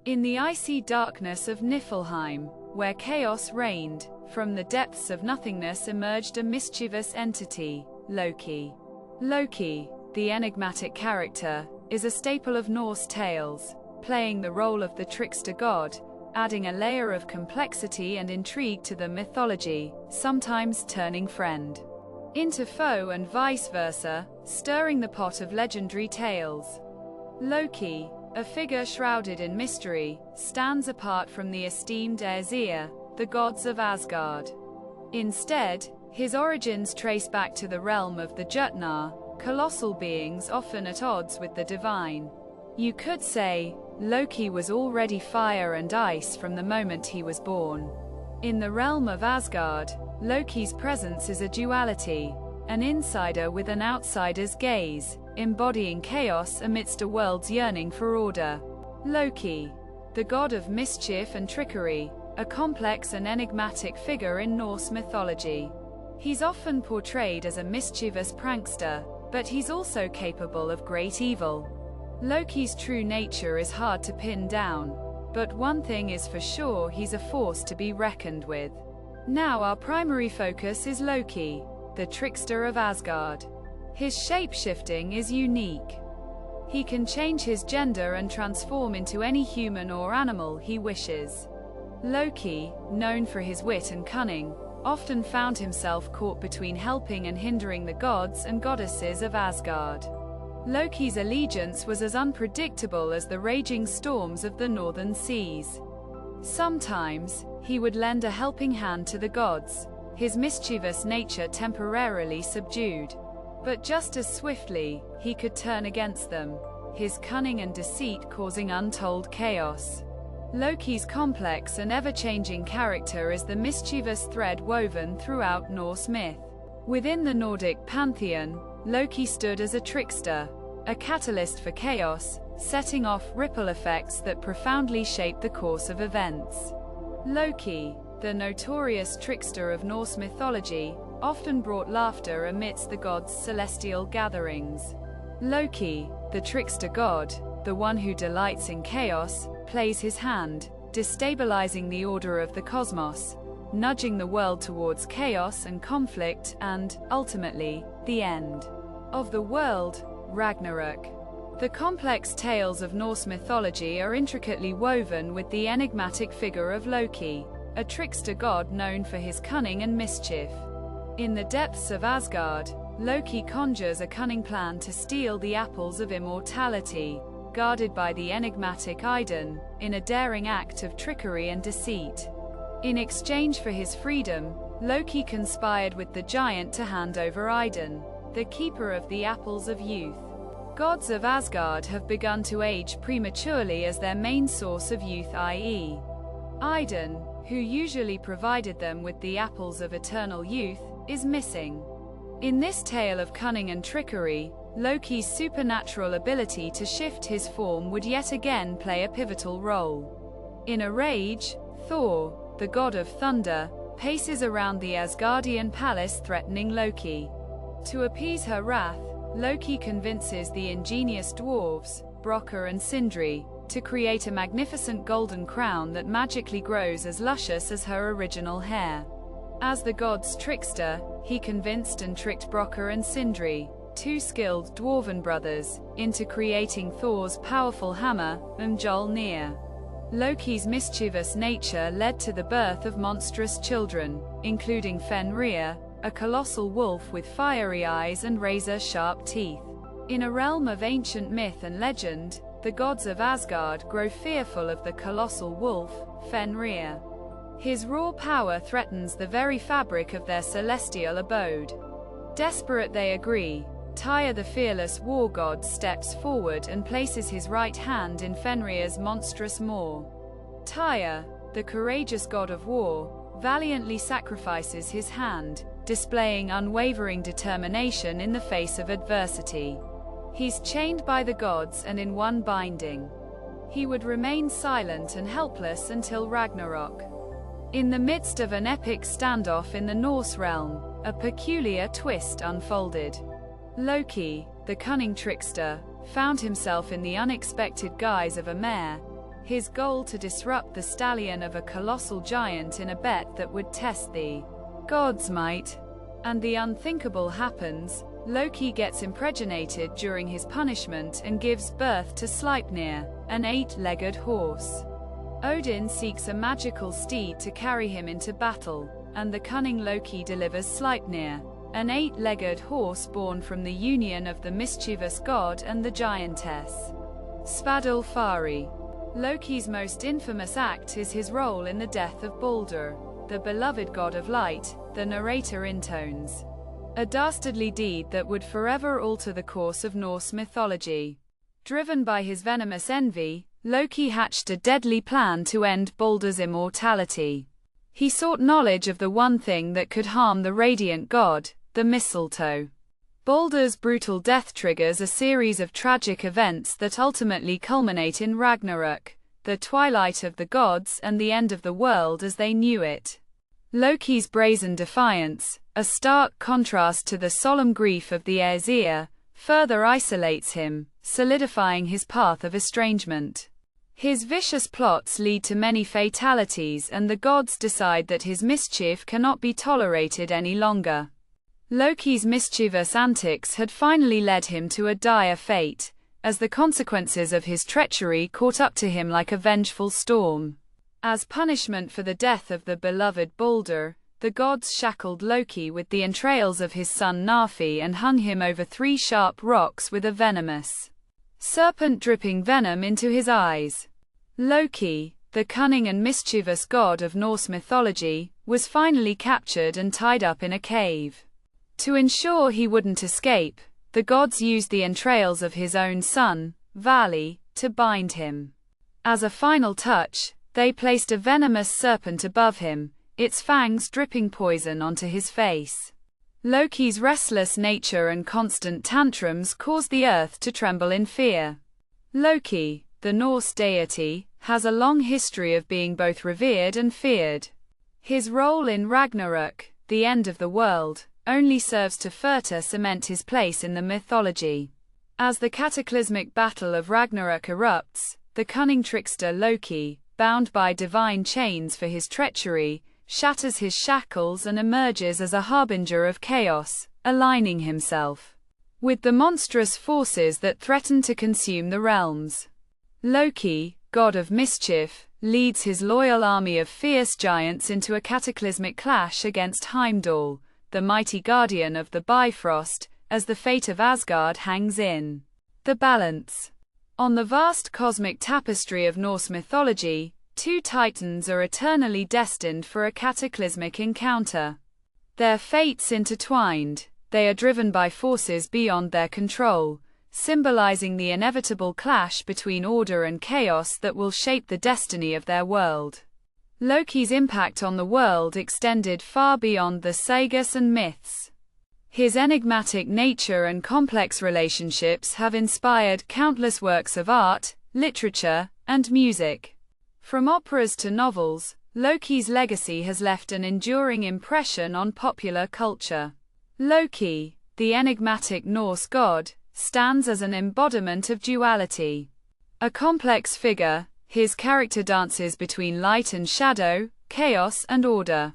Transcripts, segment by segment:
In the icy darkness of Niflheim, where chaos reigned, from the depths of nothingness emerged a mischievous entity, Loki. Loki, the enigmatic character, is a staple of Norse tales, playing the role of the trickster god, adding a layer of complexity and intrigue to the mythology, sometimes turning friend into foe and vice versa, stirring the pot of legendary tales. Loki, a figure shrouded in mystery, stands apart from the esteemed Aesir, the gods of Asgard. Instead, his origins trace back to the realm of the Jutnar, colossal beings often at odds with the divine. You could say, Loki was already fire and ice from the moment he was born. In the realm of Asgard, Loki's presence is a duality, an insider with an outsider's gaze, embodying chaos amidst a world's yearning for order. Loki, the god of mischief and trickery, a complex and enigmatic figure in Norse mythology. He's often portrayed as a mischievous prankster, but he's also capable of great evil. Loki's true nature is hard to pin down, but one thing is for sure: he's a force to be reckoned with. Now our primary focus is Loki, the trickster of Asgard. His shape-shifting is unique. He can change his gender and transform into any human or animal he wishes. Loki, known for his wit and cunning, often found himself caught between helping and hindering the gods and goddesses of Asgard. Loki's allegiance was as unpredictable as the raging storms of the northern seas. Sometimes, he would lend a helping hand to the gods, his mischievous nature temporarily subdued. But just as swiftly, he could turn against them, his cunning and deceit causing untold chaos. Loki's complex and ever-changing character is the mischievous thread woven throughout Norse myth. Within the Nordic pantheon, Loki stood as a trickster, a catalyst for chaos, setting off ripple effects that profoundly shaped the course of events. Loki, the notorious trickster of Norse mythology, often brought laughter amidst the gods' celestial gatherings. Loki, the trickster god, the one who delights in chaos, plays his hand, destabilizing the order of the cosmos, nudging the world towards chaos and conflict and, ultimately, the end of the world, Ragnarok. The complex tales of Norse mythology are intricately woven with the enigmatic figure of Loki, a trickster god known for his cunning and mischief. In the depths of Asgard, Loki conjures a cunning plan to steal the apples of immortality, guarded by the enigmatic Idun, in a daring act of trickery and deceit. In exchange for his freedom, Loki conspired with the giant to hand over Idun, the keeper of the apples of youth. Gods of Asgard have begun to age prematurely as their main source of youth, i.e. Idun, who usually provided them with the apples of eternal youth, is missing. In this tale of cunning and trickery, Loki's supernatural ability to shift his form would yet again play a pivotal role. In a rage, Thor, the god of thunder, paces around the Asgardian palace threatening Loki. To appease her wrath, Loki convinces the ingenious dwarves, Brokkr and Sindri, to create a magnificent golden crown that magically grows as luscious as her original hair. As the god's trickster, he convinced and tricked Brokkr and Sindri, two skilled dwarven brothers, into creating Thor's powerful hammer, Mjolnir. Loki's mischievous nature led to the birth of monstrous children, including Fenrir, a colossal wolf with fiery eyes and razor-sharp teeth. In a realm of ancient myth and legend, the gods of Asgard grow fearful of the colossal wolf, Fenrir. His raw power threatens the very fabric of their celestial abode. Desperate, they agree. Tyr, the fearless war god, steps forward and places his right hand in Fenrir's monstrous maw. Tyr, the courageous god of war, valiantly sacrifices his hand, displaying unwavering determination in the face of adversity. He's chained by the gods and in one binding. He would remain silent and helpless until Ragnarok. In the midst of an epic standoff in the Norse realm, a peculiar twist unfolded. Loki, the cunning trickster, found himself in the unexpected guise of a mare. his goal to disrupt the stallion of a colossal giant in a bet that would test the god's might. And the unthinkable happens. Loki gets impregnated during his punishment and gives birth to Sleipnir, an 8-legged horse. Odin seeks a magical steed to carry him into battle, and the cunning Loki delivers Sleipnir, an 8-legged horse born from the union of the mischievous god and the giantess Svadilfari. Loki's most infamous act is his role in the death of Baldur, the beloved god of light, the narrator intones. A dastardly deed that would forever alter the course of Norse mythology. Driven by his venomous envy, Loki hatched a deadly plan to end Baldur's immortality. He sought knowledge of the one thing that could harm the radiant god, the mistletoe. Baldur's brutal death triggers a series of tragic events that ultimately culminate in Ragnarok, the twilight of the gods and the end of the world as they knew it. Loki's brazen defiance, a stark contrast to the solemn grief of the Aesir, further isolates him, solidifying his path of estrangement. His vicious plots lead to many fatalities, and the gods decide that his mischief cannot be tolerated any longer. Loki's mischievous antics had finally led him to a dire fate, as the consequences of his treachery caught up to him like a vengeful storm. As punishment for the death of the beloved Baldur, the gods shackled Loki with the entrails of his son Narfi and hung him over 3 sharp rocks with a venomous serpent dripping venom into his eyes. Loki, the cunning and mischievous god of Norse mythology, was finally captured and tied up in a cave. To ensure he wouldn't escape, the gods used the entrails of his own son, Vali, to bind him. As a final touch, they placed a venomous serpent above him, its fangs dripping poison onto his face. Loki's restless nature and constant tantrums caused the earth to tremble in fear. Loki, the Norse deity, has a long history of being both revered and feared. His role in Ragnarok, the end of the world, only serves to further cement his place in the mythology. As the cataclysmic battle of Ragnarok erupts, the cunning trickster Loki, bound by divine chains for his treachery, shatters his shackles and emerges as a harbinger of chaos, aligning himself with the monstrous forces that threaten to consume the realms. Loki, god of mischief, leads his loyal army of fierce giants into a cataclysmic clash against Heimdall, the mighty guardian of the Bifrost, as the fate of Asgard hangs in the balance. On the vast cosmic tapestry of Norse mythology, 2 titans are eternally destined for a cataclysmic encounter. Their fates intertwined, they are driven by forces beyond their control, symbolizing the inevitable clash between order and chaos that will shape the destiny of their world. Loki's impact on the world extended far beyond the sagas and myths. His enigmatic nature and complex relationships have inspired countless works of art, literature, and music. From operas to novels, Loki's legacy has left an enduring impression on popular culture. Loki, the enigmatic Norse god, stands as an embodiment of duality. A complex figure, his character dances between light and shadow, chaos and order.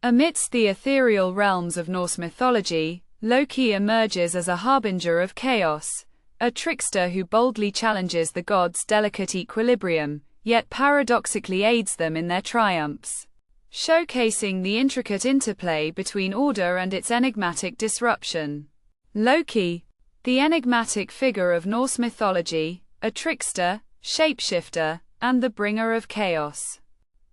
Amidst the ethereal realms of Norse mythology, Loki emerges as a harbinger of chaos, a trickster who boldly challenges the gods' delicate equilibrium, yet paradoxically aids them in their triumphs, showcasing the intricate interplay between order and its enigmatic disruption. Loki, the enigmatic figure of Norse mythology, a trickster, shapeshifter, and the bringer of chaos.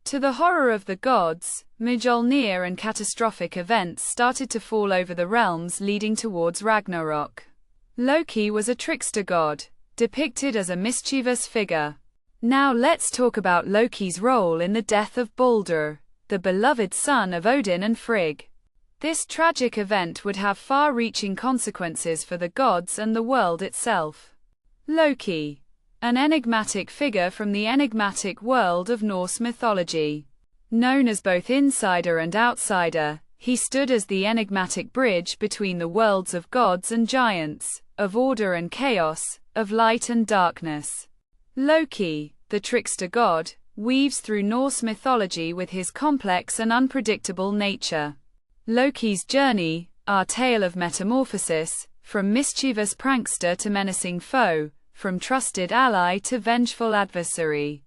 To the horror of the gods, Mjolnir and catastrophic events started to fall over the realms leading towards Ragnarok. Loki was a trickster god, depicted as a mischievous figure. Now let's talk about Loki's role in the death of Baldur, the beloved son of Odin and Frigg. This tragic event would have far-reaching consequences for the gods and the world itself. Loki, an enigmatic figure from the enigmatic world of Norse mythology. Known as both insider and outsider, he stood as the enigmatic bridge between the worlds of gods and giants, of order and chaos, of light and darkness. Loki, the trickster god, weaves through Norse mythology with his complex and unpredictable nature. Loki's journey, our tale of metamorphosis, from mischievous prankster to menacing foe, from trusted ally to vengeful adversary.